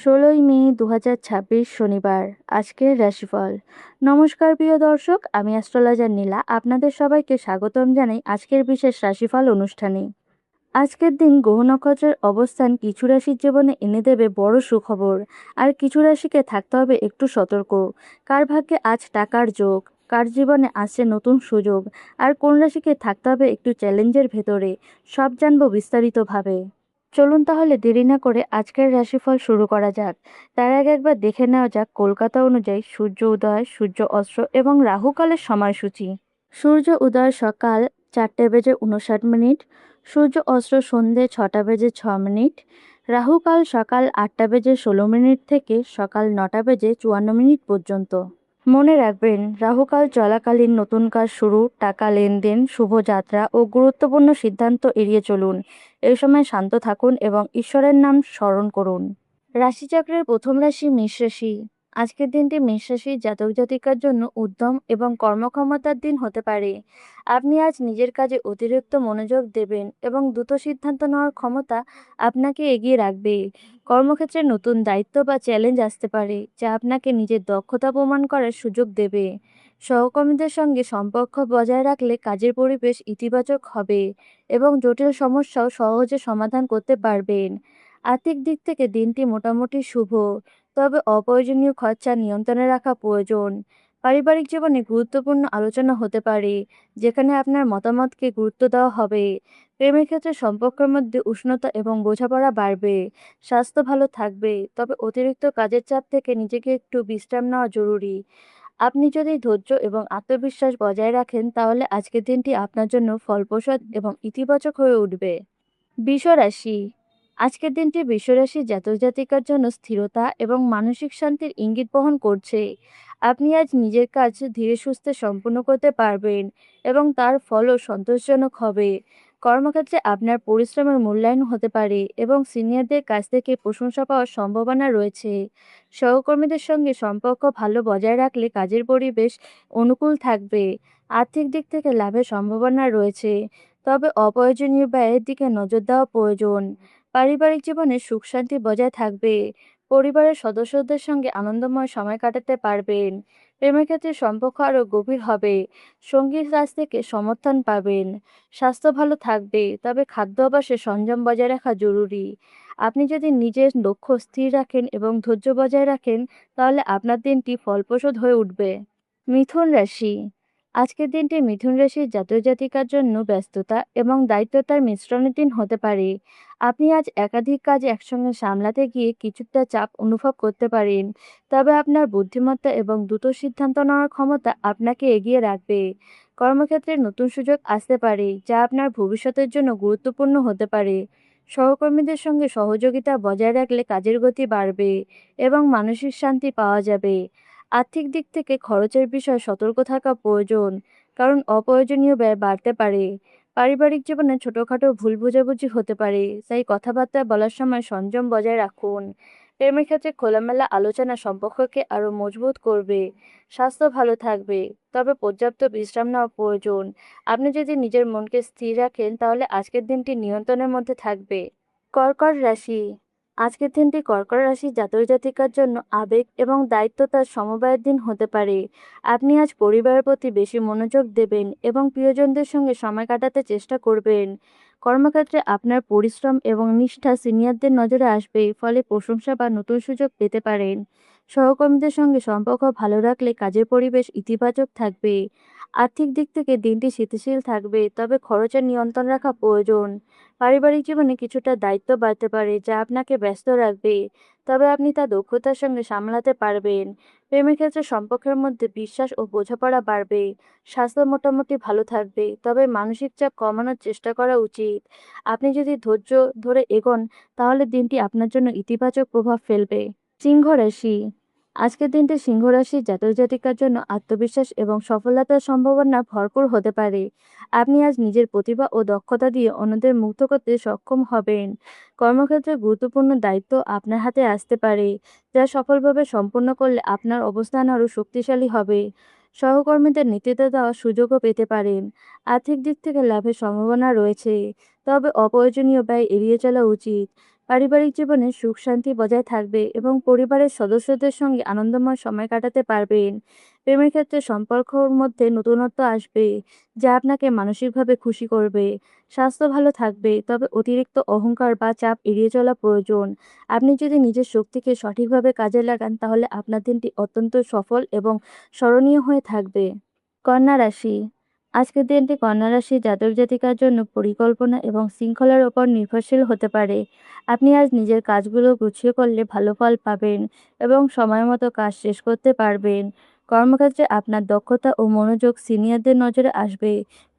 ১৬ই মে ২০২৬ শনিবার। আজকের রাশিফল। নমস্কার প্রিয় দর্শক, আমি অ্যাস্ট্রোলজার নীলা। আপনাদের সবাইকে স্বাগতম জানাই আজকের বিশেষ রাশিফল অনুষ্ঠানে। আজকের দিন গ্রহ নক্ষত্রের অবস্থান কিছু রাশির জীবনে এনে দেবে বড় সুখবর, আর কিছু রাশিকে থাকতে হবে একটু সতর্ক। কার ভাগ্যে আজ টাকার যোগ, কার জীবনে আসছে নতুন সুযোগ, আর কোন রাশিকে থাকতে হবে একটু চ্যালেঞ্জের ভেতরে, সব জানবো বিস্তারিতভাবে। চলুন তাহলে দেরি না করে আজকের রাশিফল শুরু করা যাক। তার আগে একবার দেখে নেওয়া যাক কলকাতা অনুযায়ী সূর্য উদয়, সূর্য অস্ত এবং রাহুকালের সময়সূচি। সূর্য উদয় সকাল 4:59, সূর্য অস্ত সন্ধে 6:06, রাহুকাল সকাল 8:16 থেকে সকাল 9:54 পর্যন্ত। মনে রাখবেন, রাহুকাল চলাকালীন নতুন কাজ শুরু, টাকা লেনদেন, শুভযাত্রা ও গুরুত্বপূর্ণ সিদ্ধান্ত এড়িয়ে চলুন। এই সময় শান্ত থাকুন এবং ঈশ্বরের নাম স্মরণ করুন। রাশিচক্রের প্রথম রাশি মেষ রাশি। আজকের দিনটি মেষ রাশির জাতক জাতিকার জন্য উদ্যম এবং কর্মক্ষমতার দিন হতে পারে। আপনি আজ নিজের কাজে অতিরিক্ত মনোযোগ দেবেন এবং দ্রুত সিদ্ধান্ত নেওয়ার ক্ষমতা আপনাকে এগিয়ে রাখবে। কর্মক্ষেত্রে নতুন দায়িত্ব বা চ্যালেঞ্জ আসতে পারে, যা আপনাকে নিজের দক্ষতা প্রমাণ করার সুযোগ দেবে। সহকর্মীদের সঙ্গে সম্পর্ক বজায় রাখলে কাজের পরিবেশ ইতিবাচক হবে এবং জটিল সমস্যাও সহজে সমাধান করতে পারবেন। আর্থিক দিক থেকে দিনটি মোটামুটি শুভ, তবে অপ্রয়োজনীয় খরচা নিয়ন্ত্রণে রাখা প্রয়োজন। পারিবারিক জীবনে গুরুত্বপূর্ণ আলোচনা হতে পারে, যেখানে আপনার মতামতকে গুরুত্ব দেওয়া হবে। প্রেমের ক্ষেত্রে সম্পর্কের মধ্যে উষ্ণতা এবং বোঝাপড়া বাড়বে। স্বাস্থ্য ভালো থাকবে, তবে অতিরিক্ত কাজের চাপ থেকে নিজেকে একটু বিশ্রাম নেওয়া জরুরি। আপনি যদি ধৈর্য এবং আত্মবিশ্বাস বজায় রাখেন, তাহলে আজকের দিনটি আপনার জন্য ফলপ্রসূ এবং ইতিবাচক হয়ে উঠবে। বৃষ রাশি। আজকের দিনটি বৃষ রাশির জাতক জাতিকার জন্য স্থিরতা এবং মানসিক শান্তির ইঙ্গিত বহন করছে। আপনি আজ নিজের কাজ ধীরে সুস্থে সম্পূর্ণ করতে পারবেন এবং তার ফলও সন্তোষজনক হবে। কর্মক্ষেত্রে আপনার পরিশ্রমের মূল্যায়ন হতে পারে এবং সিনিয়রদের কাছ থেকে প্রশংসা পাওয়ার সম্ভাবনা রয়েছে। সহকর্মীদের সঙ্গে সম্পর্ক ভালো বজায় রাখলে কাজের পরিবেশ অনুকূল থাকবে। আর্থিক দিক থেকে লাভের সম্ভাবনা রয়েছে, তবে অপ্রয়োজনীয় ব্যয়ের দিকে নজর দেওয়া প্রয়োজন। পারিবারিক জীবনে সুখ শান্তি বজায় থাকবে। পরিবারের সদস্যদের সঙ্গে আনন্দময় সময় কাটাতে পারবেন। প্রেমের ক্ষেত্রে সম্পর্ক আরও গভীর হবে। সঙ্গীর কাছ থেকে সমর্থন পাবেন। স্বাস্থ্য ভালো থাকবে, তবে খাদ্যাভ্যাসে সংযম বজায় রাখা জরুরি। আপনি যদি নিজের লক্ষ্য স্থির রাখেন এবং ধৈর্য বজায় রাখেন, তাহলে আপনার দিনটি ফলপ্রসূ হয়ে উঠবে। মিথুন রাশি। আজকের দিনটি মিথুন রাশির জাতক জাতিকার জন্য ব্যস্ততা এবং দায়িত্বতার মিশ্রণের দিন হতে পারে। আপনি আজ একাধিক কাজ একসঙ্গে সামলাতে গিয়ে কিছুটা চাপ অনুভব করতে পারেন, তবে আপনার বুদ্ধিমত্তা এবং দ্রুত সিদ্ধান্ত নেওয়ার ক্ষমতা আপনাকে এগিয়ে রাখবে। কর্মক্ষেত্রে নতুন সুযোগ আসতে পারে, যা আপনার ভবিষ্যতের জন্য গুরুত্বপূর্ণ হতে পারে। সহকর্মীদের সঙ্গে সহযোগিতা বজায় রাখলে কাজের গতি বাড়বে এবং মানসিক শান্তি পাওয়া যাবে। আর্থিক দিক থেকে খরচের বিষয়ে সতর্ক থাকা প্রয়োজন, কারণ অপ্রয়োজনীয় ব্যয় বাড়তে পারে। পারিবারিক জীবনে ছোটখাটো ভুল বোঝাবুঝি হতে পারে, তাই কথাবার্তা বলার সময় সংযম বজায় রাখুন। প্রেমের ক্ষেত্রে খোলামেলা আলোচনা সম্পর্ককে আরও মজবুত করবে। স্বাস্থ্য ভালো থাকবে, তবে পর্যাপ্ত বিশ্রাম নেওয়া প্রয়োজন। আপনি যদি নিজের মনকে স্থির রাখেন, তাহলে আজকের দিনটি নিয়ন্ত্রণের মধ্যে থাকবে। কর্কট রাশি। আজকের দিনটি কর্কট রাশির জাতক জাতিকার জন্য আবেগ এবং দায়িত্ব তার সমবায়ের দিন হতে পারে। আপনি আজ পরিবারের প্রতি বেশি মনোযোগ দেবেন এবং প্রিয়জনদের সঙ্গে সময় কাটাতে চেষ্টা করবেন। কর্মক্ষেত্রে আপনার পরিশ্রম এবং নিষ্ঠা সিনিয়রদের নজরে আসবে, ফলে প্রশংসা বা নতুন সুযোগ পেতে পারেন। সহকর্মীদের সঙ্গে সম্পর্ক ভালো রাখলে কাজের পরিবেশ ইতিবাচক থাকবে। আর্থিক দিক থেকে দিনটি স্থিতিশীল থাকবে, তবে খরচের নিয়ন্ত্রণ রাখা প্রয়োজন। পারিবারিক জীবনে কিছুটা দায়িত্ব বাড়তে পারে, যা আপনাকে ব্যস্ত রাখবে, তবে আপনি তা দক্ষতার সঙ্গে সামলাতে পারবেন। প্রেমের ক্ষেত্রে সম্পর্কের মধ্যে বিশ্বাস ও বোঝাপড়া বাড়বে। স্বাস্থ্য মোটামুটি ভালো থাকবে, তবে মানসিক চাপ কমানোর চেষ্টা করা উচিত। আপনি যদি ধৈর্য ধরে এগোন, তাহলে দিনটি আপনার জন্য ইতিবাচক প্রভাব ফেলবে। সিংহ রাশি। আজকের দিনটি সিংহ রাশির জাতক জাতিকার জন্য আত্মবিশ্বাস এবং সফলতার সম্ভাবনা ভরপুর হতে পারে। আপনি আজ নিজের প্রতিভা ও দক্ষতা দিয়ে অন্যদের মুগ্ধ করতে সক্ষম হবেন। কর্মক্ষেত্রে গুরুত্বপূর্ণ দায়িত্ব আপনার হাতে আসতে পারে, যা সফলভাবে সম্পন্ন করলে আপনার অবস্থান আরও শক্তিশালী হবে। সহকর্মীদের নেতৃত্ব দেওয়ার সুযোগও পেতে পারেন। আর্থিক দিক থেকে লাভের সম্ভাবনা রয়েছে, তবে অপ্রয়োজনীয় ব্যয় এড়িয়ে চলা উচিত। পারিবারিক জীবনে সুখ শান্তি বজায় থাকবে এবং পরিবারের সদস্যদের সঙ্গে আনন্দময় সময় কাটাতে পারবেন। প্রেমের ক্ষেত্রে সম্পর্কর মধ্যে নতুনত্ব আসবে, যা আপনাকে মানসিকভাবে খুশি করবে। স্বাস্থ্য ভালো থাকবে, তবে অতিরিক্ত অহংকার বা চাপ এড়িয়ে চলা প্রয়োজন। আপনি যদি নিজের শক্তিকে সঠিকভাবে কাজে লাগান, তাহলে আপনার দিনটি অত্যন্ত সফল এবং স্মরণীয় হয়ে থাকবে। কন্যা রাশি। আজকের দিনটি কন্যা রাশি জাতক জাতিকার জন্য পরিকল্পনা এবং শৃঙ্খলার ওপর নির্ভরশীল হতে পারে। আপনি আজ নিজের কাজগুলো গুছিয়ে করলে ভালো ফল পাবেন এবং সময় মতো কাজ শেষ করতে পারবেন। কর্মক্ষেত্রে আপনার দক্ষতা ও মনোযোগ সিনিয়রদের নজরে আসবে,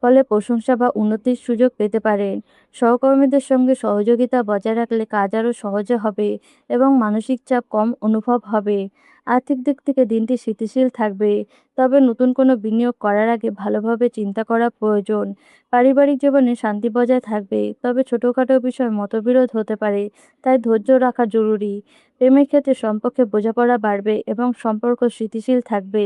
ফলে প্রশংসা বা উন্নতির সুযোগ পেতে পারেন। সহকর্মীদের সঙ্গে সহযোগিতা বজায় রাখলে কাজ আরও সহজে হবে এবং মানসিক চাপ কম অনুভব হবে। আর্থিক দিক থেকে দিনটি স্থিতিশীল থাকবে, তবে নতুন কোনো বিনিয়োগ করার আগে ভালোভাবে চিন্তা করা প্রয়োজন। পারিবারিক জীবনে শান্তি বজায় থাকবে, তবে ছোটখাটো বিষয়ে মতবিরোধ হতে পারে, তাই ধৈর্য রাখা জরুরি। প্রেমের ক্ষেত্রে সম্পর্কে বোঝাপড়া বাড়বে এবং সম্পর্ক স্থিতিশীল থাকবে।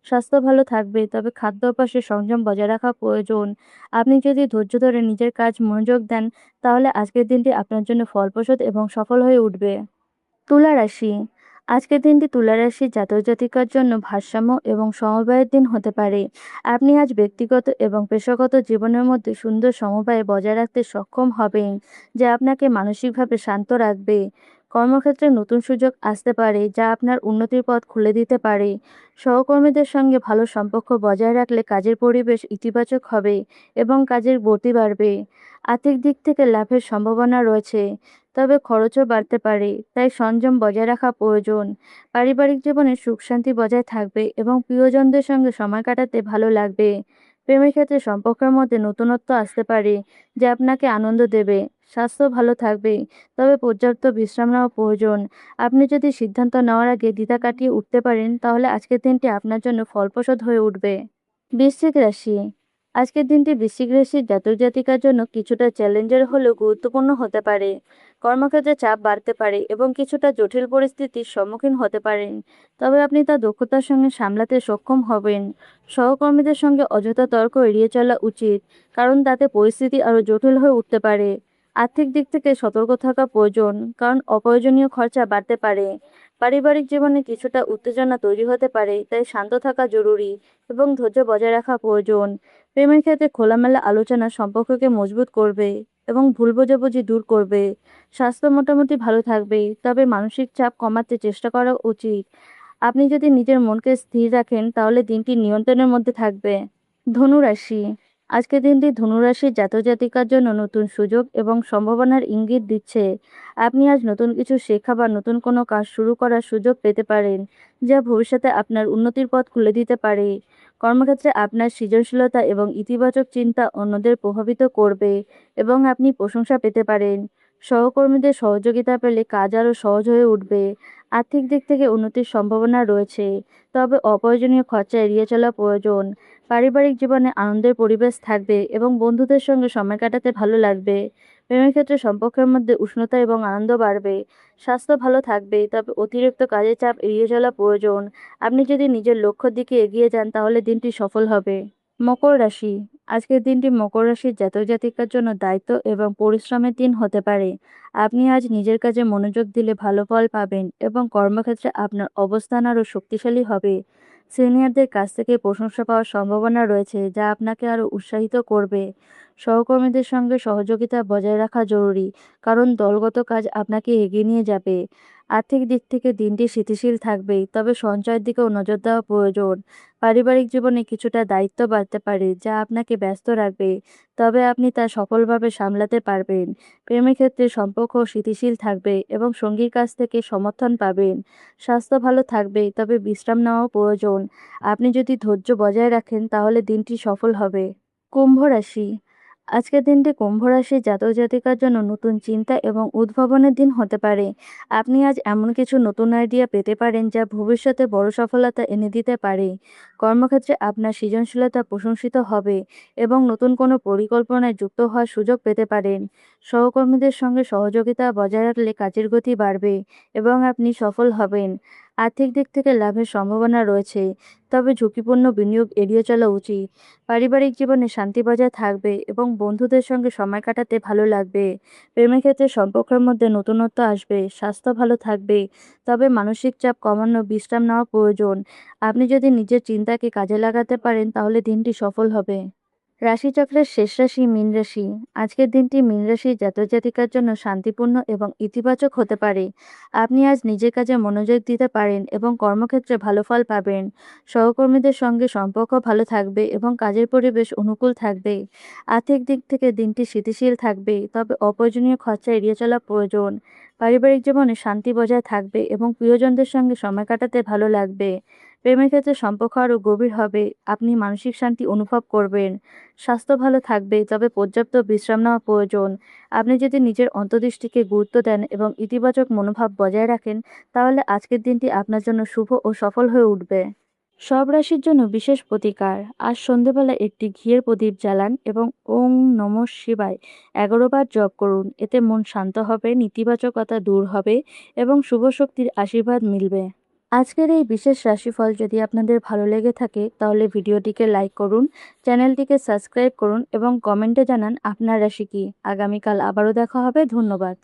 স্বাস্থ্য ভালো থাকবে, তবে খাদ্য অভ্যাসে সংযম বজায় রাখা প্রয়োজন। আপনি যদি ধৈর্য ধরে নিজের কাজ মনোযোগ দেন, তাহলে আজকের দিনটি আপনার জন্য ফলপ্রসূ এবং সফল হয়ে উঠবে। তুলা রাশি। আজকের দিনটি তুলা রাশির জাতক জাতিকার জন্য ভারসাম্য এবং সমবায়ের দিন হতে পারে। আপনি আজ ব্যক্তিগত এবং পেশাগত জীবনের মধ্যে সুন্দর সমবায় বজায় রাখতে সক্ষম হবেন, যা আপনাকে মানসিকভাবে শান্ত রাখবে। কর্মক্ষেত্রে নতুন সুযোগ আসতে পারে, যা আপনার উন্নতির পথ খুলে দিতে পারে। সহকর্মীদের সঙ্গে ভালো সম্পর্ক বজায় রাখলে কাজের পরিবেশ ইতিবাচক হবে এবং কাজের গতি বাড়বে। আর্থিক দিক থেকে লাভের সম্ভাবনা রয়েছে, তবে খরচও বাড়তে পারে, তাই সংযম বজায় রাখা প্রয়োজন। পারিবারিক জীবনে সুখ শান্তি বজায় থাকবে এবং প্রিয়জনদের সঙ্গে সময় কাটাতে ভালো লাগবে। প্রেমের ক্ষেত্রে সম্পর্কের মধ্যে নতুনত্ব আসতে পারে, যা আপনাকে আনন্দ দেবে। স্বাস্থ্য ভালো থাকবে, তবে পর্যাপ্ত বিশ্রাম নেওয়া প্রয়োজন। আপনি যদি সিদ্ধান্ত নেওয়ার আগে দ্বিধা কাটিয়ে উঠতে পারেন, তাহলে আজকের দিনটি আপনার জন্য ফলপ্রসূ হয়ে উঠবে। বৃশ্চিক রাশি। আজকের দিনটি বৃশ্চিক রাশির জাতক জাতিকার জন্য কিছুটা চ্যালেঞ্জের হলেও গুরুত্বপূর্ণ হতে পারে। কর্মক্ষেত্রে চাপ বাড়তে পারে এবং কিছুটা জটিল পরিস্থিতির সম্মুখীন হতে পারেন, তবে আপনি তা দক্ষতার সঙ্গে সামলাতে সক্ষম হবেন। সহকর্মীদের সঙ্গে অযথা তর্ক এড়িয়ে চলা উচিত, কারণ তাতে পরিস্থিতি আরও জটিল হয়ে উঠতে পারে। আর্থিক দিক থেকে সতর্ক থাকা প্রয়োজন, কারণ অপ্রয়োজনীয় খরচা বাড়তে পারে। পারিবারিক জীবনে কিছুটা উত্তেজনা তৈরি হতে পারে, তাই শান্ত থাকা জরুরি এবং ধৈর্য বজায় রাখা প্রয়োজন। প্রেমের ক্ষেত্রে খোলামেলা আলোচনা সম্পর্ককে মজবুত করবে এবং ভুল বোঝাবুঝি দূর করবে। স্বাস্থ্য মোটামুটি ভালো থাকবে, তবে মানসিক চাপ কমাতে চেষ্টা করা উচিত। আপনি যদি নিজের মনকে স্থির রাখেন, তাহলে দিনটি নিয়ন্ত্রণের মধ্যে থাকবে। ধনুরাশি। আজকের দিনটি ধনুরাশির জাতক জাতিকার জন্য নতুন সুযোগ এবং সম্ভাবনার ইঙ্গিত দিচ্ছে। আপনি আজ নতুন কিছু শেখা বা নতুন কোনো কাজ শুরু করার সুযোগ পেতে পারেন, যা ভবিষ্যতে আপনার উন্নতির পথ খুলে দিতে পারে। কর্মক্ষেত্রে আপনার সৃজনশীলতা এবং ইতিবাচক চিন্তা অন্যদের প্রভাবিত করবে এবং আপনি প্রশংসা পেতে পারেন। সহকর্মীদের সহযোগিতা পেলে কাজ আরও সহজ হয়ে উঠবে। আর্থিক দিক থেকে উন্নতির সম্ভাবনা রয়েছে, তবে অপ্রয়োজনীয় খরচা এড়িয়ে চলা প্রয়োজন। পারিবারিক জীবনে আনন্দের পরিবেশ থাকবে এবং বন্ধুদের সঙ্গে সময় কাটাতে ভালো লাগবে। প্রেমের ক্ষেত্রে সম্পর্কের মধ্যে উষ্ণতা এবং আনন্দ বাড়বে। স্বাস্থ্য ভালো থাকবে, তবে অতিরিক্ত কাজের চাপ এড়িয়ে চলা প্রয়োজন। আপনি যদি নিজের লক্ষ্যের দিকে এগিয়ে যান, তাহলে দিনটি সফল হবে। মকর রাশি। আজকের দিনটি মকর রাশির জাতক জাতিকার জন্য দায়িত্ব এবং পরিশ্রমের দিন হতে পারে। আপনি আজ নিজের কাজে মনোযোগ দিলে ভালো ফল পাবেন এবং কর্মক্ষেত্রে আপনার অবস্থান আরও শক্তিশালী হবে। সিনিয়রদের কাছ থেকে প্রশংসা পাওয়ার সম্ভাবনা রয়েছে, যা আপনাকে আরও উৎসাহিত করবে। সহকর্মীদের সঙ্গে সহযোগিতা বজায় রাখা জরুরি, কারণ দলগত কাজ আপনাকে এগিয়ে নিয়ে যাবে। আর্থিক দিক থেকে দিনটি স্থিতিশীল থাকবে, তবে সঞ্চয়ের দিকেও নজর দেওয়া প্রয়োজন। পারিবারিক জীবনে কিছুটা দায়িত্ব বাড়তে পারে, যা আপনাকে ব্যস্ত রাখবে, তবে আপনি তা সফলভাবে সামলাতে পারবেন। প্রেমের ক্ষেত্রে সম্পর্ক স্থিতিশীল থাকবে এবং সঙ্গীর কাছ থেকে সমর্থন পাবেন। স্বাস্থ্য ভালো থাকবে, তবে বিশ্রাম নেওয়াও প্রয়োজন। আপনি যদি ধৈর্য বজায় রাখেন, তাহলে দিনটি সফল হবে। কুম্ভ রাশি। আজকের দিনটি কুম্ভ রাশির জাতক জাতিকার জন্য নতুন চিন্তা এবং উদ্ভাবনের দিন হতে পারে। আপনি আজ এমন কিছু নতুন আইডিয়া পেতে পারেন, যা ভবিষ্যতে বড় সফলতা এনে দিতে পারে। কর্মক্ষেত্রে আপনার সৃজনশীলতা প্রশংসিত হবে এবং নতুন কোনো পরিকল্পনায় যুক্ত হওয়ার সুযোগ পেতে পারেন। সহকর্মীদের সঙ্গে সহযোগিতা বজায় রাখলে কাজের গতি বাড়বে এবং আপনি সফল হবেন। আর্থিক দিক থেকে লাভের সম্ভাবনা রয়েছে, তবে ঝুঁকিপূর্ণ বিনিয়োগ এড়িয়ে চলা উচিত। পারিবারিক জীবনে শান্তি বজায় থাকবে এবং বন্ধুদের সঙ্গে সময় কাটাতে ভালো লাগবে। প্রেমের ক্ষেত্রে সম্পর্কের মধ্যে নতুনত্ব আসবে, স্বাস্থ্য ভালো থাকবে, তবে মানসিক চাপ কমানো বিশ্রাম নেওয়া প্রয়োজন। আপনি যদি নিজের চিন্তাকে কাজে লাগাতে পারেন তাহলে দিনটি সফল হবে। রাশিচক্রের শেষ রাশি মীন রাশি। আজকের দিনটি মীন রাশির জাতক জাতিকার জন্য শান্তিপূর্ণ এবং ইতিবাচক হতে পারে। আপনি আজ নিজের কাজে মনোযোগ দিতে পারেন এবং কর্মক্ষেত্রে ভালো ফল পাবেন। সহকর্মীদের সঙ্গে সম্পর্ক ভালো থাকবে এবং কাজের পরিবেশ অনুকূল থাকবে। আর্থিক দিক থেকে দিনটি স্থিতিশীল থাকবে, তবে অপ্রয়োজনীয় খরচা এড়িয়ে চলা প্রয়োজন। পারিবারিক জীবনে শান্তি বজায় থাকবে এবং প্রিয়জনদের সঙ্গে সময় কাটাতে ভালো লাগবে। প্রেমের ক্ষেত্রে সম্পর্ক আরও গভীর হবে, আপনি মানসিক শান্তি অনুভব করবেন। স্বাস্থ্য ভালো থাকবে, তবে পর্যাপ্ত বিশ্রাম নেওয়া প্রয়োজন। আপনি যদি নিজের অন্তর্দৃষ্টিকে গুরুত্ব দেন এবং ইতিবাচক মনোভাব বজায় রাখেন, তাহলে আজকের দিনটি আপনার জন্য শুভ ও সফল হয়ে উঠবে। সব রাশির জন্য বিশেষ প্রতিকার। আজ সন্ধেবেলা একটি ঘিয়ের প্রদীপ জ্বালান এবং ওং নমঃ শিবায় 11 বার জপ করুন। এতে মন শান্ত হবে, নেতিবাচকতা দূর হবে এবং শুভ শক্তির আশীর্বাদ মিলবে। আজকের এই বিশেষ রাশিফল যদি আপনাদের ভালো লেগে থাকে তাহলে ভিডিওটিকে লাইক করুন, চ্যানেলটিকে সাবস্ক্রাইব করুন এবং কমেন্টে জানান আপনার রাশি কি। আগামীকাল আবারও দেখা হবে। ধন্যবাদ।